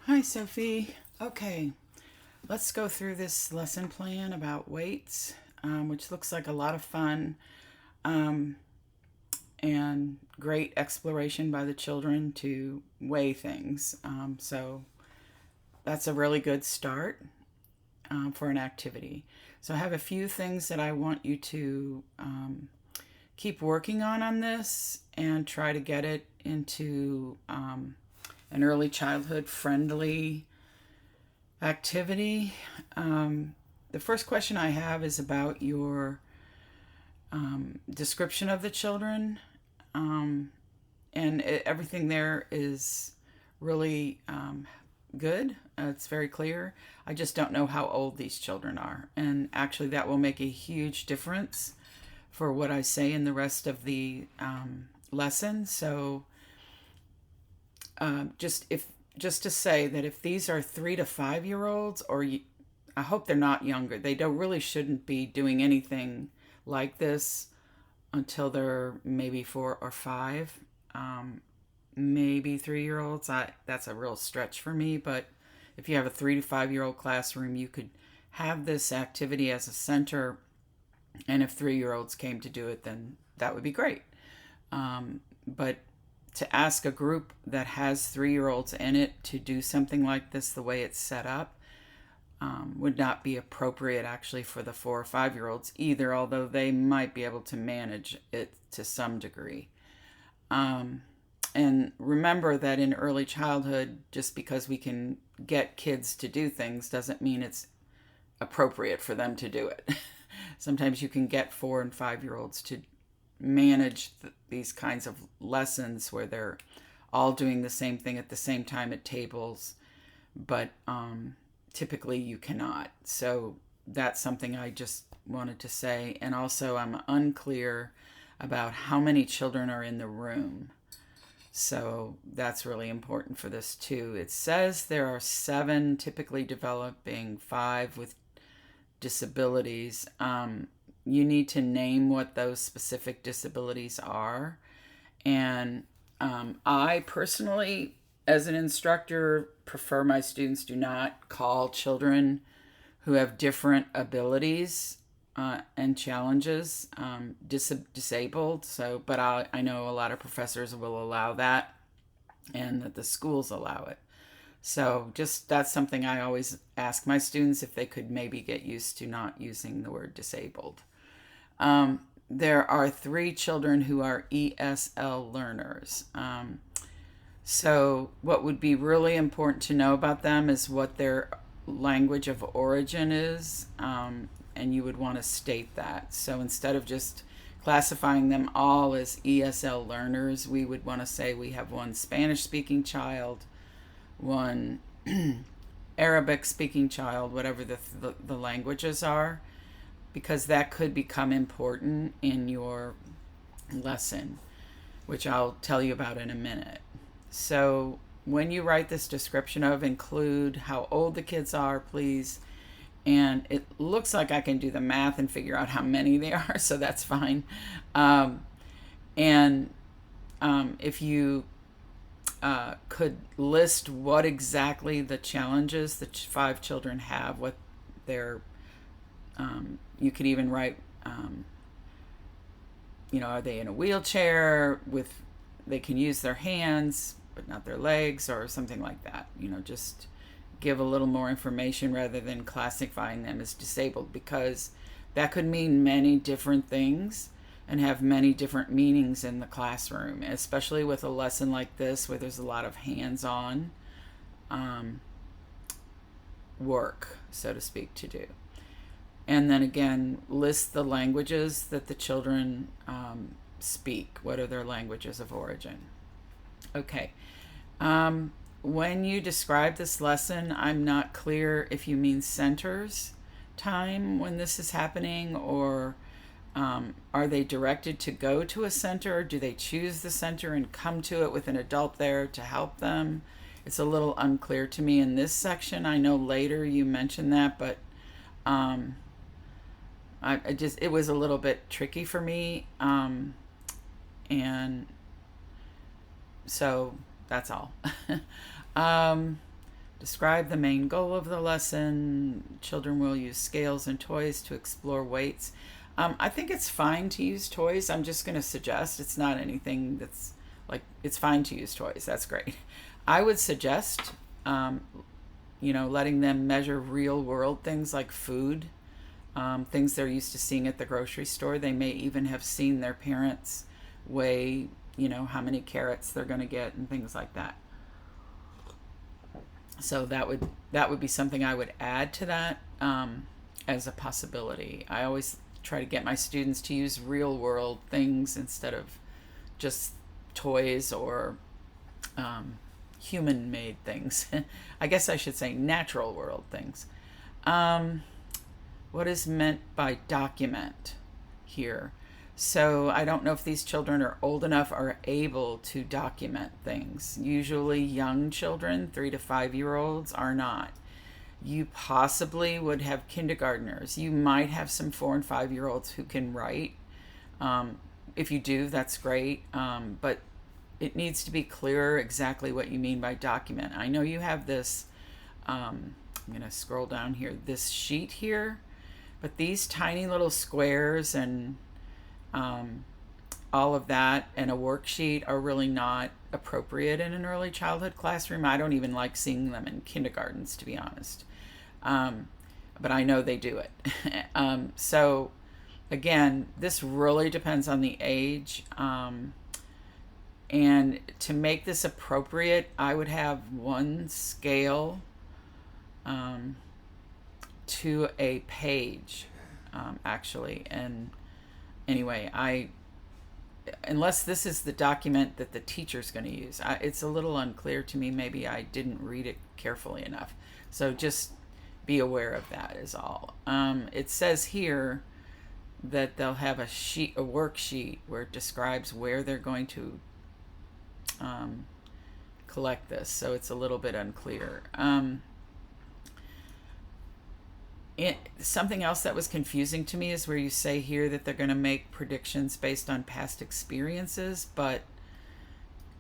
Hi, Sophie. Okay, let's go through this lesson plan about weights, which looks like a lot of fun um, and great exploration by the children to weigh things. So that's a really good start for an activity. So I have a few things that I want you to keep working on this and try to get it into an early childhood friendly activity. The first question I have is about your description of the children, and everything there is really good. It's very clear. I just don't know how old these children are, and actually, that will make a huge difference for what I say in the rest of the lesson. So, just if just to say that if these are 3 to 5 year olds, I hope they're not younger. They don't really shouldn't be doing anything like this until they're maybe 4 or 5. Maybe 3 year olds. That's a real stretch for me. But if you have a 3 to 5 year old classroom, you could have this activity as a center. And if 3 year olds came to do it, then that would be great. But to ask a group that has 3 year olds in it to do something like this the way it's set up would not be appropriate actually for the 4 or 5 year olds either, although they might be able to manage it to some degree. And remember that in early childhood, just because we can get kids to do things doesn't mean it's appropriate for them to do it. Sometimes you can get 4 and 5 year olds to manage these kinds of lessons where they're all doing the same thing at the same time at tables, but typically you cannot. So that's something I just wanted to say. And also, I'm unclear about how many children are in the room. So that's really important for this too. It says there are 7 typically developing, 5 with disabilities. You need to name what those specific disabilities are. And I personally, as an instructor, prefer my students do not call children who have different abilities and challenges disabled. So, but I know a lot of professors will allow that, and that the schools allow it. So, just that's something I always ask my students if they could maybe get used to not using the word disabled. There are 3 children who are ESL learners. So, what would be really important to know about them is what their language of origin is, and you would want to state that. So, instead of just classifying them all as ESL learners, we would want to say we have one Spanish speaking child, one Arabic speaking child, whatever the languages are, because that could become important in your lesson, which I'll tell you about in a minute. So, when you write this description of, include how old the kids are, please. And it looks like I can do the math and figure out how many they are, so that's fine. And if you could list what exactly the challenges the 5 children have, what their you could even write, are they in a wheelchair with, they can use their hands but not their legs or something like that. Just give a little more information rather than classifying them as disabled, because that could mean many different things and have many different meanings in the classroom, especially with a lesson like this where there's a lot of hands-on work, so to speak, to do. And then again, list the languages that the children speak. What are their languages of origin? Okay. When you describe this lesson, I'm not clear if you mean centers time when this is happening, or are they directed to go to a center, or do they choose the center and come to it with an adult there to help them? It's a little unclear to me in this section. I know later you mentioned that, but it was a little bit tricky for me, and so that's all. Describe the main goal of the lesson. Children will use scales and toys to explore weights. I think it's fine to use toys. I'm just going to suggest it's not anything that's like, it's fine to use toys. That's great. I would suggest, letting them measure real world things like food, things they're used to seeing at the grocery store. They may even have seen their parents weigh, how many carrots they're going to get and things like that. So that would be something I would add to that as a possibility. I always try to get my students to use real world things instead of just toys or human made things. I guess I should say natural world things. What is meant by document here? So I don't know if these children are old enough or able to document things. Usually young children, 3 to 5 year olds, are not. You possibly would have kindergartners. You might have some 4 and 5 year olds who can write. If you do, that's great. But it needs to be clear exactly what you mean by document. I know you have this, I'm going to scroll down here, this sheet here, but these tiny little squares and all of that and a worksheet are really not appropriate in an early childhood classroom. I don't even like seeing them in kindergartens, to be honest. But I know they do it. So again, this really depends on the age. And to make this appropriate, I would have one scale to a page, actually. And anyway, unless this is the document that the teacher's going to use, it's a little unclear to me. Maybe I didn't read it carefully enough. So just be aware of that is all. It says here that they'll have a worksheet where it describes where they're going to collect this. So it's a little bit unclear. Something else that was confusing to me is where you say here that they're going to make predictions based on past experiences, but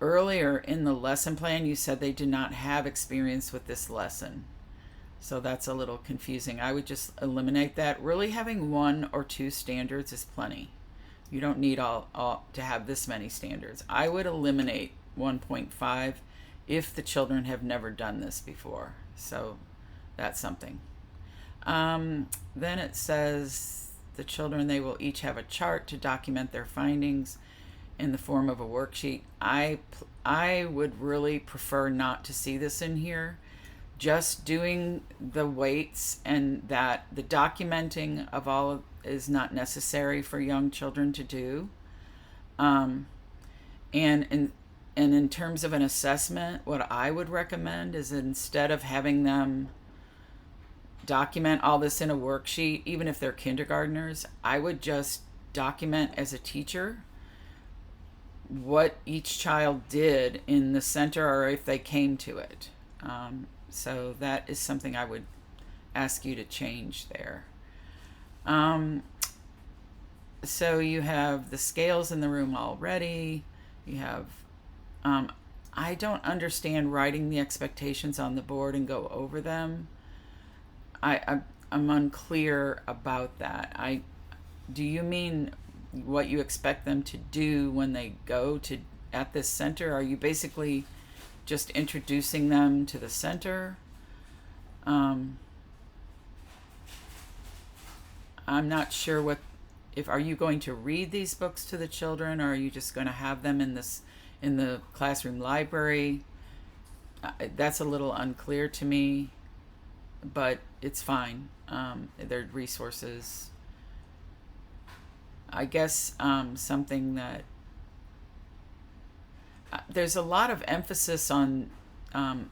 earlier in the lesson plan you said they did not have experience with this lesson. So that's a little confusing. I would just eliminate that. Really having 1 or 2 standards is plenty. You don't need all to have this many standards. I would eliminate 1.5 if the children have never done this before. So that's something. Then it says the children, they will each have a chart to document their findings in the form of a worksheet. I would really prefer not to see this in here. Just doing the weights and that the documenting of all is not necessary for young children to do. And in terms of an assessment, what I would recommend is instead of having them document all this in a worksheet, even if they're kindergartners, I would just document as a teacher what each child did in the center or if they came to it. So that is something I would ask you to change there. So you have the scales in the room already. You have, I don't understand writing the expectations on the board and go over them. I'm unclear about that. Do you mean what you expect them to do when they go to at this center? Are you basically just introducing them to the center? I'm not sure are you going to read these books to the children, or are you just going to have them in the classroom library? That's a little unclear to me, but it's fine. They're resources. I guess something that there's a lot of emphasis on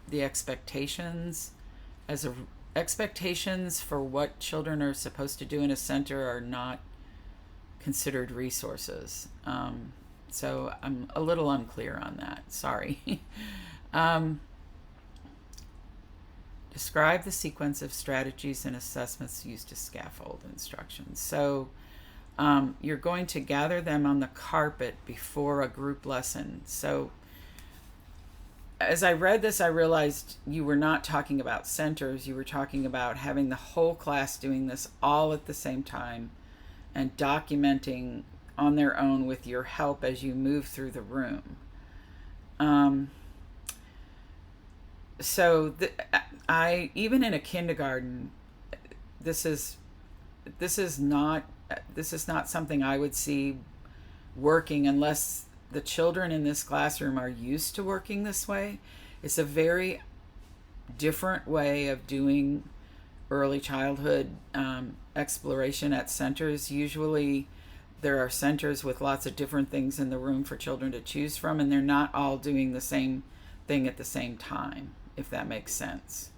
the expectations expectations for what children are supposed to do in a center are not considered resources. So I'm a little unclear on that. Sorry. Describe the sequence of strategies and assessments used to scaffold instructions. So you're going to gather them on the carpet before a group lesson. So as I read this, I realized you were not talking about centers. You were talking about having the whole class doing this all at the same time and documenting on their own with your help as you move through the room. Um, so I even in a kindergarten, this is this is not this is not something I would see working unless the children in this classroom are used to working this way. It's a very different way of doing early childhood exploration at centers. Usually there are centers with lots of different things in the room for children to choose from, and they're not all doing the same thing at the same time, if that makes sense.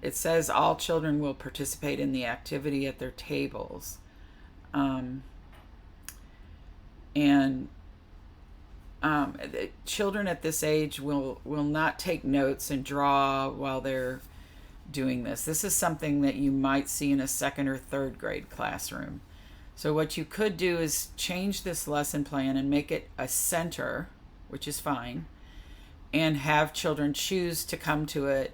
It says all children will participate in the activity at their tables. And children at this age will not take notes and draw while they're doing this. This is something that you might see in a second or third grade classroom. So what you could do is change this lesson plan and make it a center, which is fine, and have children choose to come to it.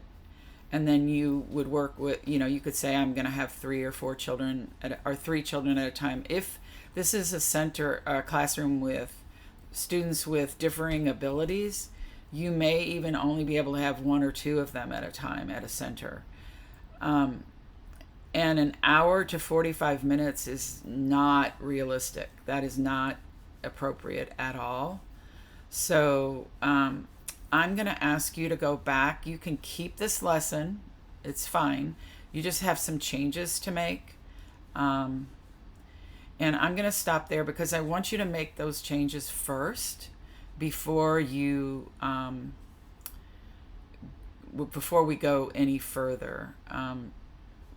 And then you would work with, you could say, I'm going to have 3 or 4 children or 3 children at a time. If this is a classroom with students with differing abilities, you may even only be able to have 1 or 2 of them at a time at a center. And an hour to 45 minutes is not realistic. That is not appropriate at all. So I'm going to ask you to go back. You can keep this lesson. It's fine. You just have some changes to make. And I'm going to stop there because I want you to make those changes first before before we go any further.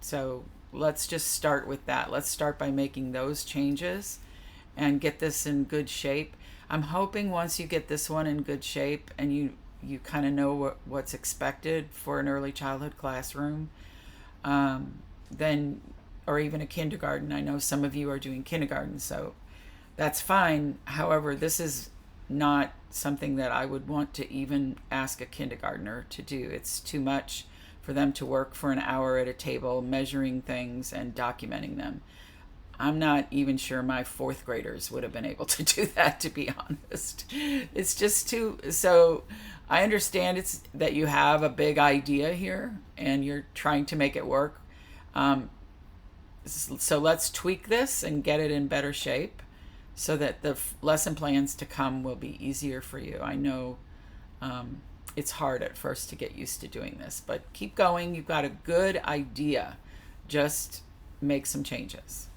So let's just start with that. Let's start by making those changes and get this in good shape. I'm hoping once you get this one in good shape and you kind of know what's expected for an early childhood classroom, then, or even a kindergarten. I know some of you are doing kindergarten, so that's fine. However, this is not something that I would want to even ask a kindergartner to do. It's too much for them to work for an hour at a table measuring things and documenting them. I'm not even sure my 4th graders would have been able to do that, to be honest. It's just too, so I understand it's that you have a big idea here and you're trying to make it work. So let's tweak this and get it in better shape so that the lesson plans to come will be easier for you. I know it's hard at first to get used to doing this, but keep going. You've got a good idea. Just make some changes.